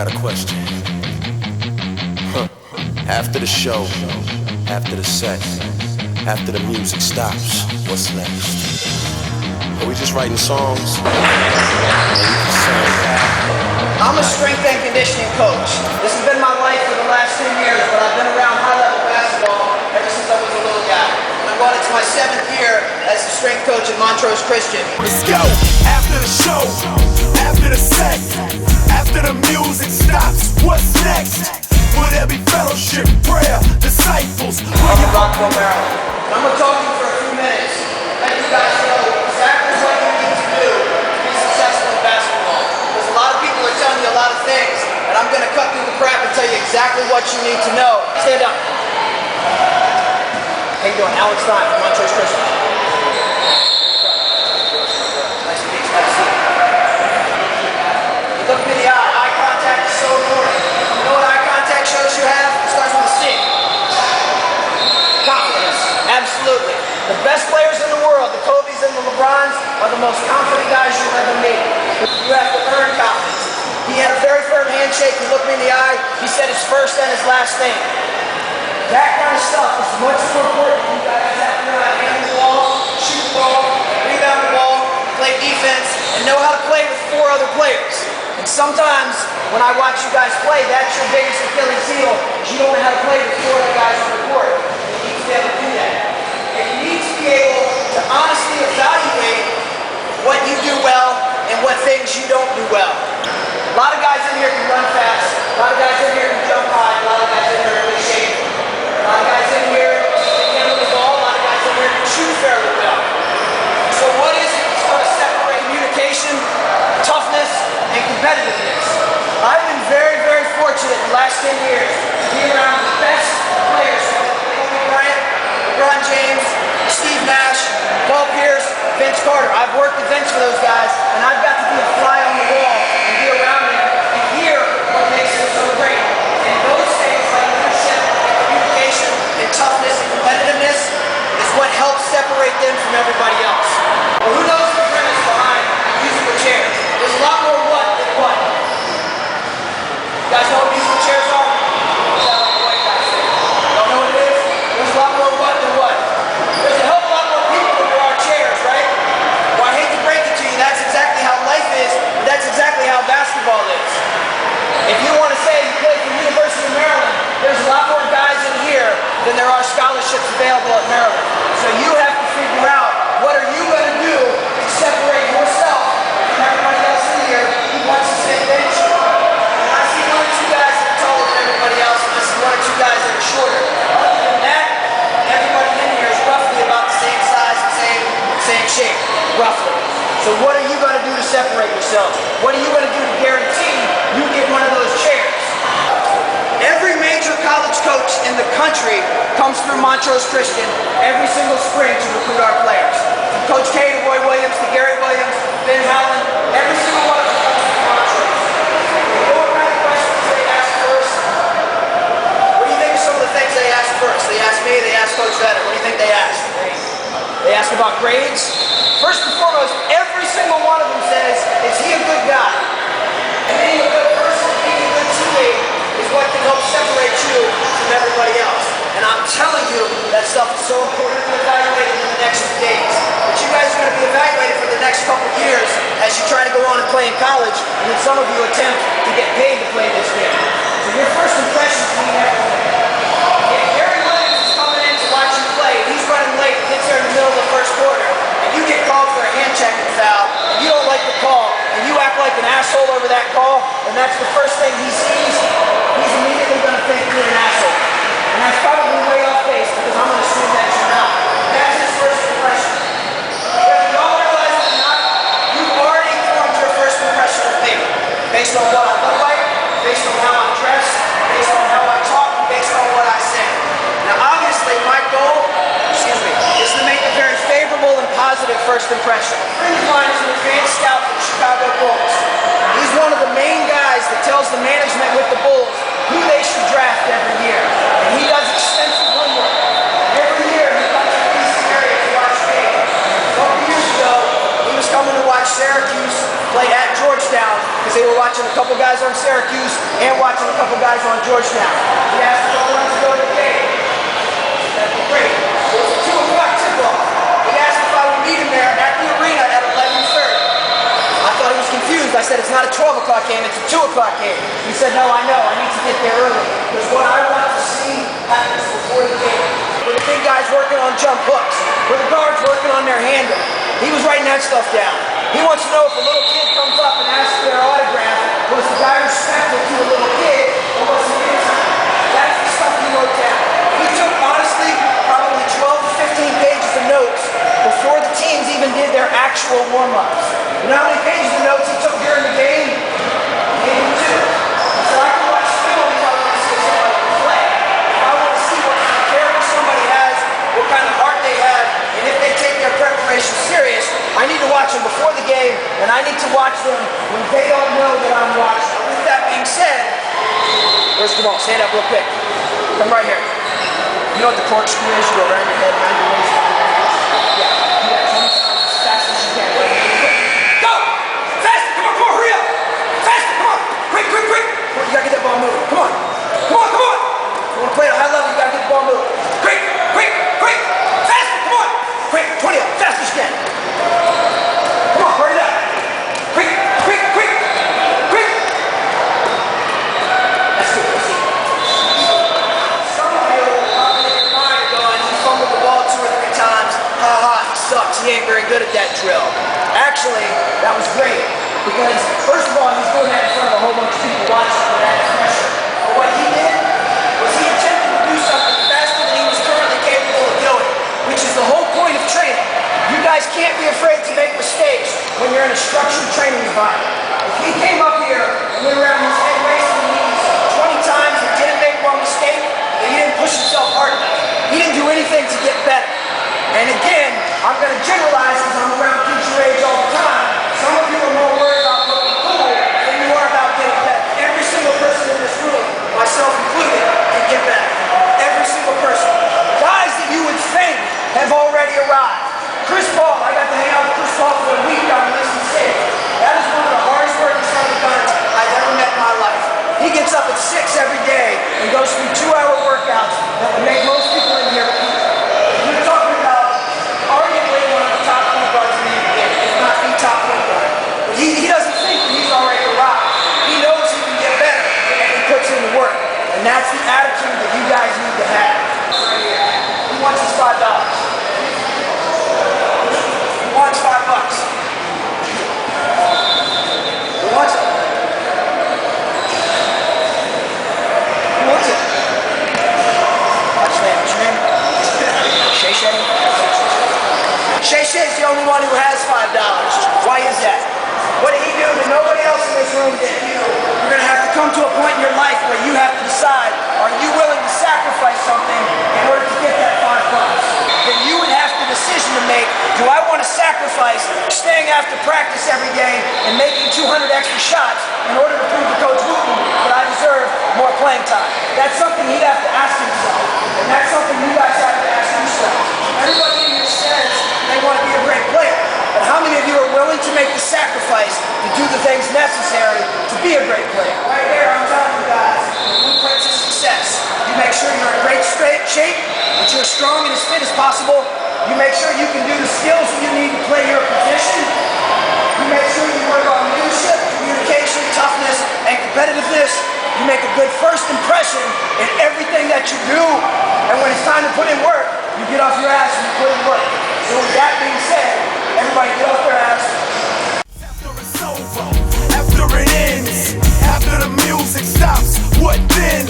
got a question. After the show, after the set, after the music stops, what's next? Are we just writing songs? I'm a strength and conditioning coach. This has been my life for the last 10 years, but I've been around high-level basketball ever since I was a little guy. I'm going into my 7th year as the strength coach at Montrose Christian. Let's go! After the show, after the set, after the music stops, what's next? Will there be fellowship, prayer, disciples? I'm in Rockville, Maryland. And I'm going to talk to you for a few minutes, let you guys know exactly what you need to do to be successful in basketball. Because a lot of people are telling you a lot of things, and I'm going to cut through the crap and tell you exactly what you need to know. Stand up. How you doing? Alex Stein from Montrose Christian. Nice to meet you. Have a seat. You look me in the eye. Eye contact is so important. You know what eye contact shows you have? It starts with a C. Confidence. Absolutely. The best players in the world, the Kobe's and the LeBrons, are the most confident guys you'll ever meet. You have to earn confidence. He had a very firm handshake. He looked me in the eye. He said his first and his last name. That kind of stuff is much more important than you guys have to know how to handle the ball, shoot the ball, rebound the ball, play defense, and know how to play with 4 other players. And sometimes, when I watch you guys play, that's your biggest Achilles heel, is you don't know how to play with 4 other guys on the court. You need to be able to do that. And you need to be able to honestly evaluate what you do well and what things you don't do well. A lot of guys in here can run fast. A lot of guys in here can jump high. A lot of guys in here are really shaky. A lot of guys in here can handle the ball. A lot of guys in here can shoot fairly well. So what is it that's going to separate communication, toughness, and competitiveness? I've been very, very fortunate in the last 10 years to be around the best players like Kobe Bryant, LeBron James, Steve Nash, Paul Pierce, Vince Carter. I've worked with Vince for those guys, and I've got to be a fly on the wall and be around them and hear what makes them so great. And those things like leadership and communication and toughness and competitiveness is what helps separate them from everybody else. Well, who knows the premise behind musical chairs? There's a lot more what than what. You guys know what musical chairs are? Sound like a white guy saying. Don't know what it is? There's a lot more what than what. There's a hell of a lot more people than there are chairs, right? Well, I hate to break it to you, that's exactly how life is, but that's exactly how basketball is. If you want to say you play for the University of Maryland, there's a lot more guys in here than there are scholarships available at Maryland. So you have to figure out what are you going to do to separate yourself from everybody else in here who wants the same thing as you. And I see 1 or 2 guys that are taller than everybody else, and I see 1 or 2 guys that are shorter. Other than that, everybody in here is roughly about the same size and same shape, roughly. So what are you going to do to separate yourselves? What are you going to do to guarantee you get one of those chairs? Every major college coach in the country comes through Montrose Christian every single spring to recruit our players. From Coach K to Roy Williams to Gary Williams, Ben Howland, every single one of them comes through Montrose. You know what kind of questions they ask first? What do you think are some of the things they ask first? They ask me, they ask Coach Vedder. What do you think they ask? They ask about grades. First and foremost, every single one of them says, is he a good guy? And being a good person, being a good teammate is what can help separate you from everybody else. And I'm telling you, that stuff is so important to evaluate in the next few days. But you guys are going to be evaluated for the next couple of years as you try to go on and play in college, and then some of you attempt to get paid to play this game. So your first impressions mean everything. If Gary Williams is coming in to watch you play, and he's running late, and gets there in the middle of the first quarter, and you get called for a hand checking foul, and you don't like the call, and you act like an asshole over that call, and that's the first thing he sees, he's immediately going to think you're an asshole. And that's probably way off base because I'm going to assume that you're not. That's his first impression. Whether y'all realize it or not, you've already formed your first impression of me. Based on what I look like, based on how I'm dressed, based on how I talk, and based on what I say. Now obviously my goal, is to make a very favorable and positive first impression. A friend of mine is an advanced scout for the Chicago Bulls. He's one of the main guys that tells the management with the Bulls who they should draft every year. And he does extensive homework. Every year he comes to DC area to watch games. A couple years ago, he was coming to watch Syracuse play at Georgetown because they were watching a couple guys on Syracuse and watching a couple guys on Georgetown. He asked if I wanted to go to the game. That'd be great. It was a 2 o'clock tip-off. He asked if I would meet him there at the arena at 11:30. I thought he was confused. I said, it's not a 12 o'clock game, it's a 2 o'clock game. He said, no, I know, I need to get there early. Because what I want to see happens before the game. Where the big guys working on jump hooks, where the guards working on their handle. He was writing that stuff down. He wants to know if a little kid comes up and asks for their autograph, was the guy respectful to a little kid, or was he innocent? That's the stuff he wrote down. He took, honestly, probably 12 to 15 pages of notes before the teams even did their actual warm-ups. You know how many pages of notes he took during the game? Maybe 2. So I can watch film if I want to see somebody play. If I want to see what kind of character somebody has, what kind of heart they have, and if they take their preparation serious, I need to watch them before the game, and I need to watch them when they don't know that I'm watching. With that being said, where's the ball? Stand up real quick. Come right here. You know what the corkscrew is? You go around your head, around your waist. Yeah, do that 20 times as fast as you can. Go! Faster! Come on, hurry up! Faster, come on! Quick! You gotta get that ball moving. Come on! You wanna play at a high level, you gotta get the ball moving. Quick! Faster, come on! Quick, 20 up, fast as you can. Come on, hurry up! Quick! That's good, let's see. Some of you are in your mind going, he fumbled the ball 2 or 3 times. He sucks, he ain't very good at that drill. Actually, that was great. Because, first of all, he's doing that in front of a whole bunch of people watching for that pressure. But what he did was he attempted to do something faster than he was currently capable of doing, which is the whole point of training. You guys can't be afraid to make mistakes when you're in a structured training environment. If he came up here and went around his head racing knees 20 times and didn't make one mistake, then he didn't push himself hard enough. He didn't do anything to get better. And again, I'm going to generalize because I'm around kids your age all the time. Some of you are more worried about looking cool than you are about getting better. Every single person in this room, myself included, can get better. Every single person. Guys that you would think have already arrived. Chris Paul, I got to hang out with Chris Paul for a week down in Listen City. That is one of the hardest working son of guns I've ever met in my life. He gets up at 6 every day and goes through 2-hour workouts that would make most people in here eat. You're talking about arguably one of the top point guards in the NBA, if not the top point guard. But he doesn't think that he's already arrived. He knows he can get better and he puts in the work. And that's the attitude that you guys need to have. Right here. Who wants his $5? Who wants $5? Who wants it? Who wants it? What's your name? Shay Shay? Shay Shay's the only one who has $5. Why is that? What did he do that nobody else in this room did? You're going to have to come to a point in your life where you have to decide, are you willing to sacrifice something in order to get that $5? Then you would have the decision to make, do I want to sacrifice staying after practice every day and making 200 extra shots in order to prove to Coach Wooten that I deserve more playing time? That's something he'd have to ask himself. And that's something you guys have to ask yourselves. Everybody in here says they want to be a great player. But how many of you are willing to make the sacrifice to do the things necessary to be a great player? Right there, I'm telling you guys, blueprints of success. You make sure you're in great shape, that you're as strong and as fit as possible. You make sure you can do the skills that you need to play your position. You make sure you work on leadership, communication, toughness, and competitiveness. You make a good first impression in everything that you do. And when it's time to put in work, you get off your ass and you put in work. So with that being said, everybody get off their ass. After it's over, after it ends, after the music stops, what then?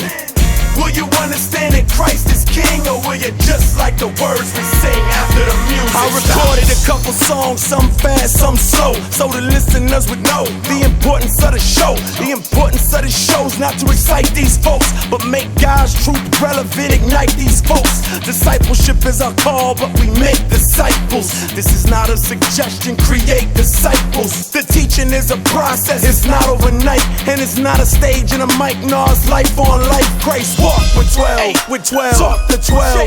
Will you understand that Christ is King, or will you just like the words we sing after the music I recorded stops? A couple songs, some fast, some slow, so the listeners would know the importance of the show. The importance of the show's not to excite these folks, but make God's truth relevant, ignite these folks. Discipleship is our call, but we make disciples. This is not a suggestion, create disciples. The teaching is a process, it's not overnight, and it's not a stage and a mic, no, it's life on life. Christ walk with 12, talk to 12,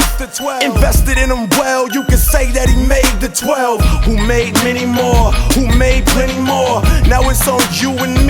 Invested in him well, you can say that he made the 12. Who made many more, who made plenty more. Now it's on you and